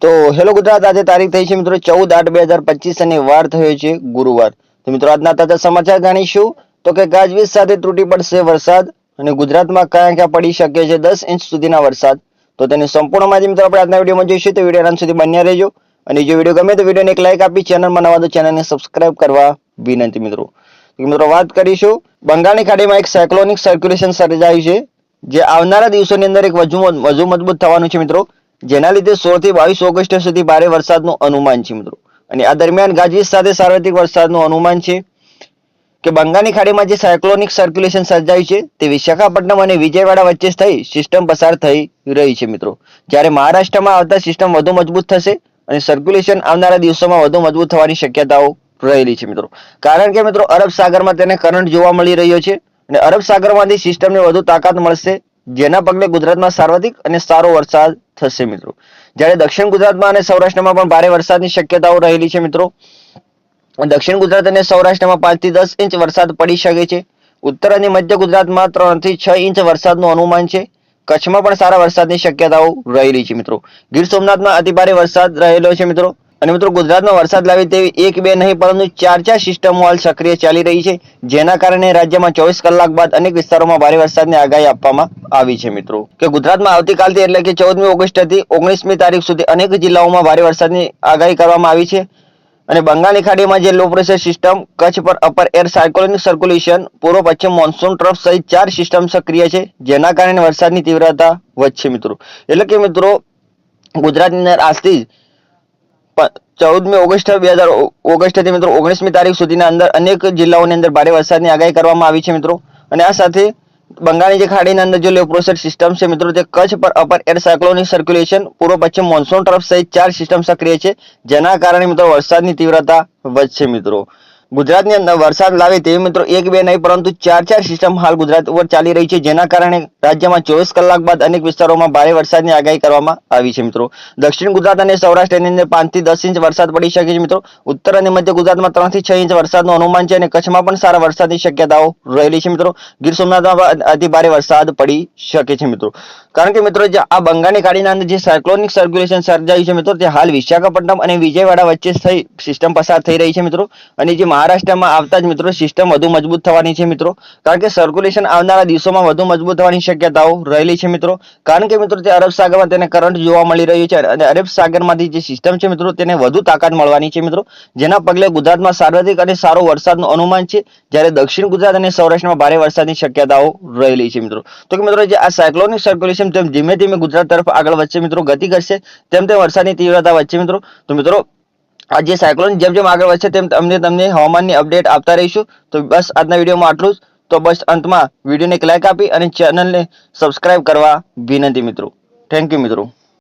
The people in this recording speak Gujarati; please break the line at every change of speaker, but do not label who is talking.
તો હેલો ગુજરાત, આજે તારીખ થઈ છે મિત્રો 14/8/2025 અને વાર થયો છે ગુરુવાર। તો મિત્રો આજના તાજા સમાચાર જાણીશું તો કે ગાજવીજ સાથે તૂટી પડશે વરસાદ અને ગુજરાતમાં ક્યાં ક્યાં પડી શકે છે 10 ઇંચ સુધીના વરસાદ। તો તેની સંપૂર્ણ માહિતી મિત્રો આપણે આજના વિડીયોમાં જોઈશું, તો વિડીયો અંત સુધી બન્યા રહેજો અને જો વિડીયો ગમે તો વિડીયોને એક લાઈક આપી ચેનલમાં નવા તો ચેનલને સબસ્ક્રાઇબ કરવા વિનંતી મિત્રો વાત કરીશું બંગાળની ખાડીમાં એક સાયક્લોનિક સર્ક્યુલેશન સર્જાયું છે જે આવનારા દિવસોની અંદર એક વધુ મજબૂત થવાનું છે મિત્રો, જેના લીધે 16 થી 22 ઓગસ્ટ સુધી ભારે વરસાદનું અનુમાન છે મિત્રો। અને આ દરમિયાન ગાજવીજ સાથે સાર્વત્રિક વરસાદનું અનુમાન છે કે બંગાળની ખાડીમાં જે સાયક્લોનિક સર્ક્યુલેશન સર્જાયું છે તે વિશાખાપટ્ટનમ અને વિજયવાડા વચ્ચે થઈ સિસ્ટમ પસાર થઈ રહી છે મિત્રો, જ્યારે મહારાષ્ટ્રમાં આવતા સિસ્ટમ વધુ મજબૂત થશે અને સર્ક્યુલેશન આવનારા દિવસોમાં વધુ મજબૂત થવાની શક્યતાઓ રહેલી છે મિત્રો, કારણ કે મિત્રો અરબ સાગરમાં તેને કરંટ જોવા મળી રહ્યો છે અને અરબ સાગરમાંથી સિસ્ટમને વધુ તાકાત મળશે, જેના પગલે ગુજરાતમાં સાર્વત્રિક અને સારો વરસાદ થશે મિત્રો। જ્યારે દક્ષિણ ગુજરાતમાં અને સૌરાષ્ટ્રમાં પણ ભારે વરસાદની શક્યતાઓ રહેલી છે મિત્રો। દક્ષિણ ગુજરાત અને સૌરાષ્ટ્રમાં 5 થી 10 ઇંચ વરસાદ પડી શકે છે। ઉત્તર અને મધ્ય ગુજરાતમાં 3 થી 6 ઇંચ વરસાદનું અનુમાન છે। કચ્છમાં પણ સારા વરસાદની શક્યતાઓ રહેલી છે મિત્રો। ગીર સોમનાથમાં અતિભારે વરસાદ રહેલો છે મિત્રો। અને મિત્રો ગુજરાતમાં વરસાદ લાવે તેવી એક બે નહીં પરંતુ ચાર સિસ્ટમો હાલ સક્રિય ચાલી રહી છે, જેના કારણે રાજ્યમાં 24 કલાક બાદ અનેક વિસ્તારોમાં ભારે વરસાદની આગાહી આપવામાં આવી છે મિત્રો। કે ગુજરાતમાં આવતીકાલથી એટલે કે 14મી ઓગસ્ટથી 19મી તારીખ સુધી અનેક જિલ્લાઓમાં ભારે વરસાદની આગાહી કરવામાં આવી છે। અને બંગાળની ખાડીમાં જે લો પ્રેશર સિસ્ટમ, કચ્છ પર અપર એર સાયક્લોનિક સર્ક્યુલેશન, પૂર્વ પશ્ચિમ મોન્સૂન ટ્રફ સહિત 4 સિસ્ટમ સક્રિય છે, જેના કારણે વરસાદની તીવ્રતા વધશે મિત્રો। એટલે કે મિત્રો ગુજરાતની અંદર આજથી 14મી ઓગસ્ટથી મિત્રો 19મી તારીખ સુધીના અંદર અનેક જિલ્લાઓની અંદર ભારે વરસાદની આગાહી કરવામાં આવી છે મિત્રો। અને આ સાથે બંગાળની જે ખાડીની અંદર જે લો પ્રેશર સિસ્ટમ છે મિત્રો તે કચ્છ પર અપર એર સાયક્લોનિક સર્ક્યુલેશન, પૂર્વ પશ્ચિમ મોન્સૂન ટ્રફ સહિત 4 સિસ્ટમ સક્રિય છે, જેના કારણે મિત્રો વરસાદની તીવ્રતા વધશે મિત્રો। ગુજરાતની અંદર વરસાદ લાવે તેવી મિત્રો એક બે નહીં પરંતુ ચાર સિસ્ટમ હાલ ગુજરાત ઉપર ચાલી રહી છે, જેના કારણે રાજ્યમાં 24 કલાક બાદ અનેક વિસ્તારોમાં ભારે વરસાદની આગાહી કરવામાં આવી છે મિત્રો। દક્ષિણ ગુજરાત અને સૌરાષ્ટ્રની અંદર 5 થી 10 ઇંચ વરસાદ પડી શકે છે મિત્રો। ઉત્તર અને મધ્ય ગુજરાતમાં 3 થી 6 ઇંચ વરસાદનું અનુમાન છે અને કચ્છમાં પણ સારા વરસાદની શક્યતાઓ રહેલી છે મિત્રો। ગીર સોમનાથમાં અતિ ભારે વરસાદ પડી શકે છે મિત્રો, કારણ કે મિત્રો જે આ બંગાળની ખાડીના અંદર જે સાયક્લોનિક સર્ક્યુલેશન સર્જાયું છે મિત્રો તે હાલ વિશાખાપટ્ટનમ અને વિજયવાડા વચ્ચે થઈ સિસ્ટમ પસાર થઈ રહી છે મિત્રો। અને જે મહારાષ્ટ્રમાં આવતા જ મિત્રો સિસ્ટમ વધુ મજબૂત થવાની છે મિત્રો, કારણ કે સર્ક્યુલેશન આવનારા દિવસોમાં વધુ મજબૂત થવાની શક્યતાઓ રહેલી છે મિત્રો, કારણ કે મિત્રો તે અરબ સાગરમાં તેને કરંટ જોવા મળી રહ્યું છે અને અરબ સાગરમાંથી જે સિસ્ટમ છે મિત્રો તેને વધુ તાકાત મળવાની છે મિત્રો, જેના પગલે ગુજરાતમાં સાર્વત્રિક અને સારો વરસાદનું અનુમાન છે, જ્યારે દક્ષિણ ગુજરાત અને સૌરાષ્ટ્રમાં ભારે વરસાદની શક્યતાઓ રહેલી છે મિત્રો। તો કે મિત્રો જે આ સાયક્લોનિક સર્ક્યુલેશન તેમ ધીમે ધીમે ગુજરાત તરફ આગળ વધશે મિત્રો, ગતિ કરશે તેમ તેમ વરસાદની તીવ્રતા વધશે મિત્રો। તો મિત્રો આ જે સાયક્લોન જેમ જેમ આગળ વધશે તેમ તમને હવામાનની અપડેટ આપતા રહીશું। તો બસ આજના વિડીયોમાં આટલું જ। તો બસ અંતમાં વિડીયોને એક લાઈક આપી અને ચેનલને સબસ્ક્રાઇબ કરવા વિનંતી મિત્રો। થેન્ક યુ મિત્રો।